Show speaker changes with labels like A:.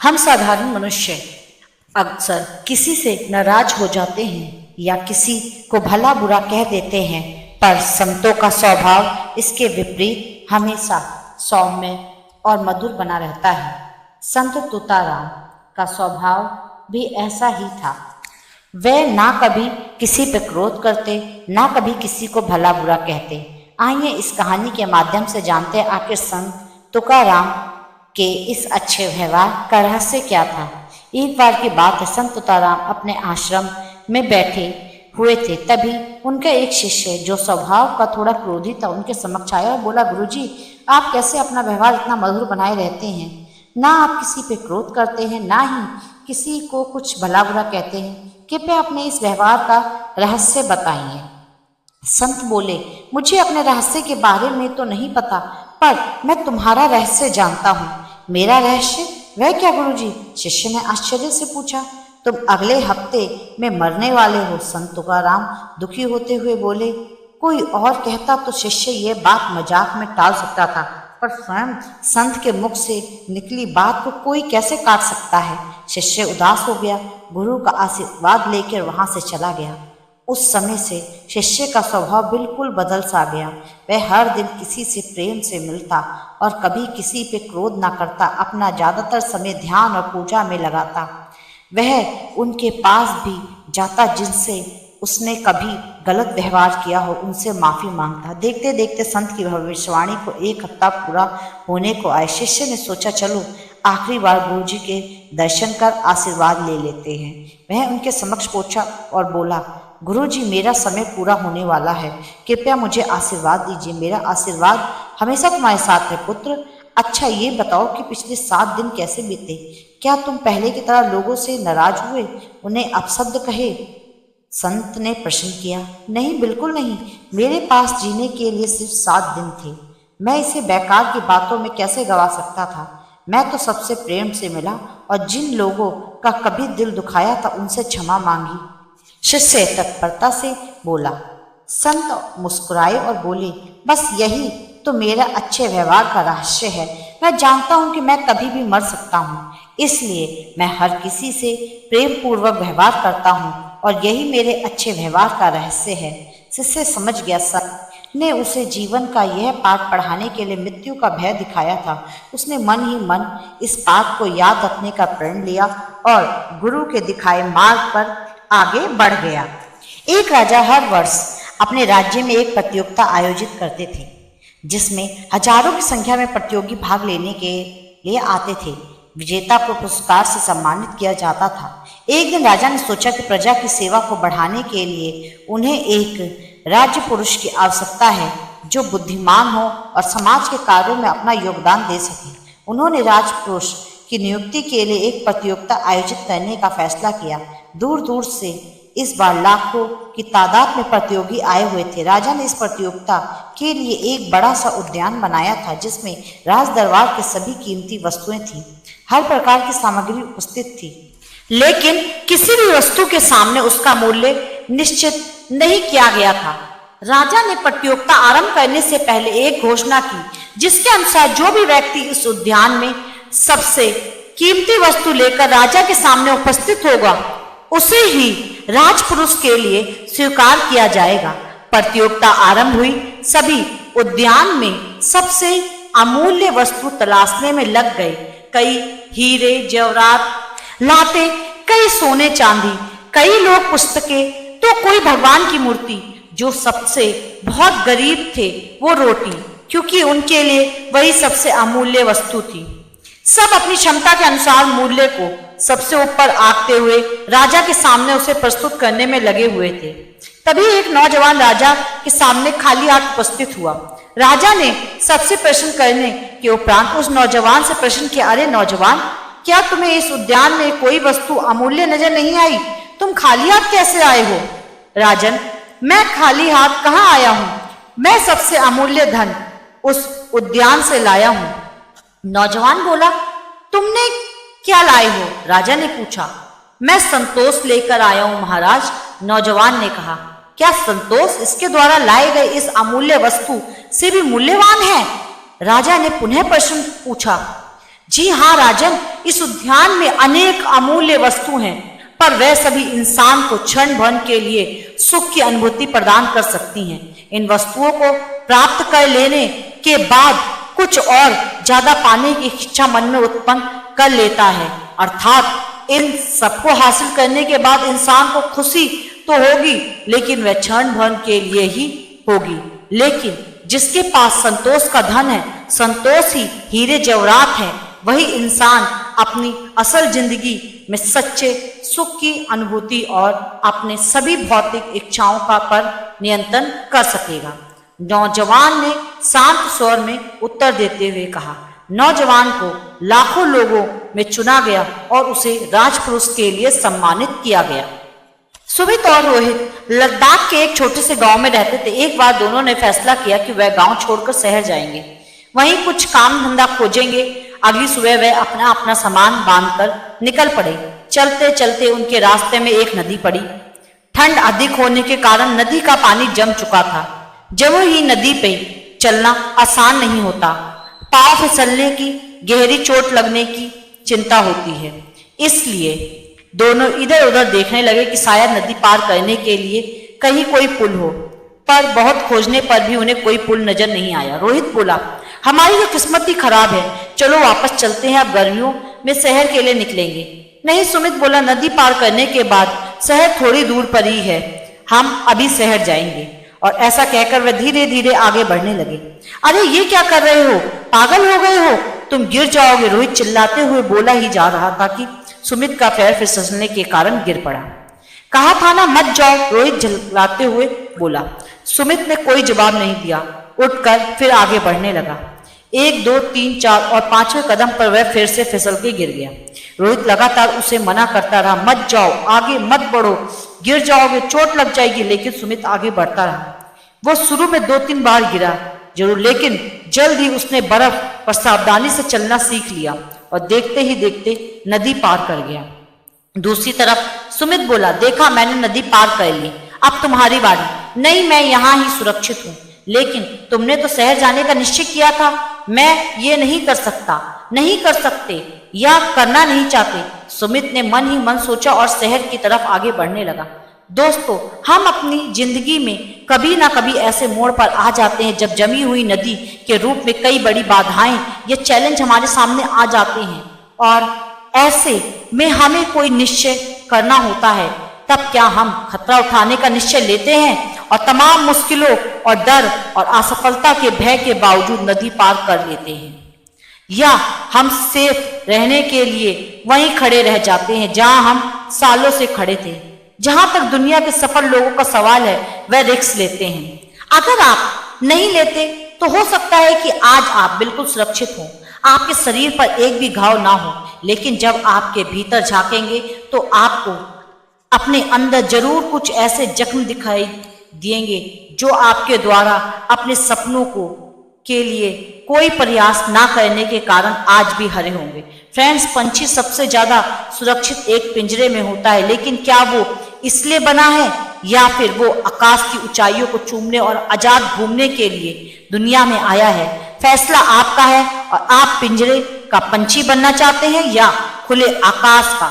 A: हम साधारण मनुष्य अक्सर किसी से नाराज हो जाते हैं या किसी को भला बुरा कह देते हैं, पर संतों का स्वभाव इसके विपरीत हमेशा सौम्य और मधुर बना रहता है। संत तुकाराम का स्वभाव भी ऐसा ही था। वे ना कभी किसी पे क्रोध करते, ना कभी किसी को भला बुरा कहते। आइए इस कहानी के माध्यम से जानते हैं आखिर संत तुकाराम के इस अच्छे व्यवहार का रहस्य क्या था। एक बार की बात है, संत तुकाराम अपने आश्रम में बैठे हुए थे। तभी उनका एक शिष्य जो स्वभाव का थोड़ा क्रोधी था उनके समक्ष आया और बोला, गुरुजी, आप कैसे अपना व्यवहार इतना मधुर बनाए रहते हैं? ना आप किसी पे क्रोध करते हैं, ना ही किसी को कुछ भला बुरा कहते हैं। कृपया अपने इस व्यवहार का रहस्य बताइए। संत बोले, मुझे अपने रहस्य के बारे में तो नहीं पता, पर मैं तुम्हारा रहस्य जानता हूँ। मेरा रहस्य? वह क्या गुरुजी? शिष्य ने आश्चर्य से पूछा। तुम अगले हफ्ते में मरने वाले हो। संत तुकाराम दुखी होते हुए बोले। कोई और कहता तो शिष्य ये बात मजाक में टाल सकता था, पर स्वयं संत के मुख से निकली बात को कोई कैसे काट सकता है। शिष्य उदास हो गया, गुरु का आशीर्वाद लेकर वहां से चला गया। उस समय से शिष्य का स्वभाव बिल्कुल बदल सा गया। वह हर दिन किसी से प्रेम से मिलता और कभी किसी पे क्रोध न करता। अपना ज्यादातर समय ध्यान और पूजा में लगाता। वह उनके पास भी जाता जिनसे उसने कभी गलत व्यवहार किया हो, उनसे माफी मांगता। देखते देखते संत की भविष्यवाणी को 1 हफ्ता पूरा होने को आए। शिष्य ने सोचा, चलो आखिरी बार गुरु जी के दर्शन कर आशीर्वाद ले लेते हैं। वह उनके समक्ष पहुंचा और बोला, गुरु जी, मेरा समय पूरा होने वाला है, कृपया मुझे आशीर्वाद दीजिए। मेरा आशीर्वाद हमेशा तुम्हारे साथ है पुत्र। अच्छा ये बताओ कि पिछले 7 दिन कैसे बीते? क्या तुम पहले की तरह लोगों से नाराज हुए, उन्हें अपशब्द कहे? संत ने प्रश्न किया। नहीं, बिल्कुल नहीं। मेरे पास जीने के लिए सिर्फ 7 दिन थे। मैं इसे बेकार की बातों में कैसे गवा सकता था? मैं तो सबसे प्रेम से मिला और जिन लोगों का कभी दिल दुखाया था उनसे क्षमा मांगी। शिष्य तत्परता से बोला। संत मुस्कुराए और बोले, बस यही तो मेरा अच्छे व्यवहार का रहस्य है। मैं जानता हूं कि मैं कभी भी मर सकता हूं, इसलिए मैं हर किसी से प्रेम पूर्वक व्यवहार करता हूं और यही मेरे अच्छे व्यवहार का रहस्य है। शिष्य समझ गया। संत ने उसे जीवन का यह पाठ पढ़ाने के लिए मृत्यु का भय दिखाया था। उसने मन ही मन इस पाठ को याद रखने का प्रण लिया और गुरु के दिखाए मार्ग पर आगे बढ़ गया। एक राजा हर वर्ष अपने राज्य में एक प्रतियोगिता आयोजित करते थे, जिसमें हजारों की संख्या में प्रतियोगी भाग लेने के लिए आते थे। विजेता को पुरस्कार से सम्मानित किया जाता था। एक दिन राजा ने सोचा कि प्रजा की सेवा को बढ़ाने के लिए उन्हें एक राज्य पुरुष की आवश्यकता है, जो बुद्धिमान हो और समाज के कार्यों में अपना योगदान दे सके। उन्होंने राजपुरुष की नियुक्ति के लिए एक प्रतियोगिता आयोजित करने का फैसला किया। दूर दूर से इस बार लाखों की तादाद में प्रतियोगी आए हुए थे। राजा ने इस प्रतियोगिता के लिए एक बड़ा सा उद्यान बनाया था, जिसमें राज दरबार के सभी कीमती वस्तुएं थीं। हर प्रकार की सामग्री उपस्थित थी, लेकिन किसी भी वस्तु के सामने उसका मूल्य निश्चित नहीं किया गया था। राजा ने प्रतियोगिता आरंभ करने से पहले एक घोषणा की, जिसके अनुसार जो भी व्यक्ति इस उद्यान में सबसे कीमती वस्तु लेकर राजा के सामने उपस्थित होगा, उसे ही राजपुरुष के लिए स्वीकार किया जाएगा। प्रतियोगिता आरंभ हुई। सभी उद्यान में सबसे अमूल्य वस्तु तलाशने में लग गए। कई हीरे जवाहरात लाते, कई सोने चांदी, कई लोग पुस्तकें, तो कोई भगवान की मूर्ति। जो सबसे बहुत गरीब थे वो रोटी, क्योंकि उनके लिए वही सबसे अमूल्य वस्तु थी। सब अपनी क्षमता के अनुसार मूल्य को सबसे ऊपर आंकते हुए राजा के सामने उसे प्रस्तुत करने में लगे हुए थे। तभी एक नौजवान राजा के सामने खाली हाथ उपस्थित हुआ। राजा ने सबसे प्रश्न करने के उपरांत उस नौजवान से प्रश्न किया, अरे नौजवान, क्या तुम्हें इस उद्यान में कोई वस्तु अमूल्य नजर नहीं आई? तुम खाली हाथ कैसे आए हो? राजन, मैं खाली हाथ कहाँ आया हूं, मैं सबसे अमूल्य धन उस उद्यान से लाया हूं। नौजवान बोला, तुमने क्या लाए हो? राजा ने पूछा। मैं संतोष लेकर आया हूं महाराज, नौजवान ने कहा। क्या संतोष इसके द्वारा लाए गए इस अमूल्य वस्तु से भी मूल्यवान है? राजा ने पुनः प्रश्न पूछा। जी हाँ राजन, इस उद्यान में अनेक अमूल्य वस्तु हैं, पर वह सभी इंसान को क्षण भर के लिए सुख की अनुभूति प्रदान कर सकती हैं। इन वस्तुओं को प्राप्त कर लेने के बाद कुछ और ज्यादा पाने की इच्छा मन में उत्पन्न कर लेता है, अर्थात इन सबको हासिल करने के बाद इंसान को खुशी तो होगी, लेकिन वह क्षण भर के लिए ही होगी। लेकिन जिसके पास संतोष का धन है, संतोष ही हीरे जवाहरात है, वही इंसान अपनी असल जिंदगी में सच्चे सुख की अनुभूति और अपने सभी भौतिक इच्छाओं का पर नियंत्रण कर सकेगा। नौजवान ने शांत स्वर में उत्तर देते हुए कहा। नौजवान को लाखों लोगों में चुना गया और उसे राजपुरुष के लिए सम्मानित किया गया। सुमित और रोहित लद्दाख के एक छोटे से गांव में रहते थे। एक बार दोनों ने फैसला किया कि वह गांव छोड़कर शहर जाएंगे, वहीं कुछ काम धंधा खोजेंगे। अगली सुबह वह अपना अपना सामान बांधकर निकल पड़े। चलते चलते उनके रास्ते में एक नदी पड़ी। ठंड अधिक होने के कारण नदी का पानी जम चुका था। जम ही नदी पे चलना आसान नहीं होता, पांव फिसलने की, गहरी चोट लगने की चिंता होती है। इसलिए दोनों इधर उधर देखने लगे कि शायद नदी पार करने के लिए कहीं कोई पुल हो, पर बहुत खोजने पर भी उन्हें कोई पुल नजर नहीं आया। रोहित बोला, हमारी तो किस्मत ही खराब है, चलो वापस चलते हैं, अब गर्मियों में शहर के लिए निकलेंगे। नहीं, सुमित बोला, नदी पार करने के बाद शहर थोड़ी दूर पर ही है, हम अभी शहर जाएंगे। और ऐसा कहकर वह धीरे धीरे आगे बढ़ने लगे। अरे ये क्या कर रहे हो, पागल हो गए हो, तुम गिर जाओगे, रोहित चिल्लाते हुए बोला ही जा रहा था कि सुमित का पैर फिसलने के कारण गिर पड़ा। कहा था ना मत जाओ, रोहित चिल्लाते हुए बोला। सुमित ने कोई जवाब नहीं दिया, उठकर फिर आगे बढ़ने लगा। 1, 2, 3, 4 और 5वें कदम पर वह फिर से फिसल के गिर गया। रोहित लगातार उसे मना करता रहा, मत जाओ, आगे मत बढ़ो, गिर जाओगे, चोट लग जाएगी। लेकिन सुमित आगे बढ़ता रहा। वो शुरू में 2-3 बार गिरा जरूर, लेकिन जल्द ही उसने बर्फ पर सावधानी से चलना सीख लिया और देखते ही देखते नदी पार कर गया। दूसरी तरफ सुमित बोला, देखा मैंने नदी पार कर ली, अब तुम्हारी बारी। नहीं, मैं यहाँ ही सुरक्षित हूँ, लेकिन तुमने तो शहर जाने का निश्चय किया था, मैं ये नहीं कर सकता, नहीं कर सकते या करना नहीं चाहते। सुमित ने मन ही मन सोचा और शहर की तरफ आगे बढ़ने लगा। दोस्तों, हम अपनी जिंदगी में कभी ना कभी ऐसे मोड़ पर आ जाते हैं जब जमी हुई नदी के रूप में कई बड़ी बाधाएं या चैलेंज हमारे सामने आ जाते हैं और ऐसे में हमें कोई निश्चय करना होता है। तब क्या हम खतरा उठाने का निश्चय लेते हैं और तमाम मुश्किलों और डर और असफलता के भय के बावजूद नदी पार कर लेते हैं, या हम सेफ रहने के लिए वहीं खड़े रह जाते हैं जहां हम सालों से खड़े थे। जहां तक दुनिया के सफल लोगों का सवाल है, वह रिस्क लेते हैं। अगर आप नहीं लेते तो हो सकता है कि आज आप बिल्कुल सुरक्षित हो, आपके शरीर पर एक भी घाव ना हो, लेकिन जब आपके भीतर झांकेंगे तो आपको अपने अंदर जरूर कुछ ऐसे जख्म दिखाई देंगे जो आपके द्वारा अपने सपनों को के लिए कोई प्रयास ना करने के कारण आज भी हरे होंगे। फ्रेंड्स, पंछी सबसे ज्यादा सुरक्षित एक पिंजरे में होता है, लेकिन क्या वो इसलिए बना है या फिर वो आकाश की ऊंचाइयों को चूमने और आजाद घूमने के लिए दुनिया में आया है? फैसला आपका है और आप पिंजरे का पंछी बनना चाहते हैं या खुले आकाश का।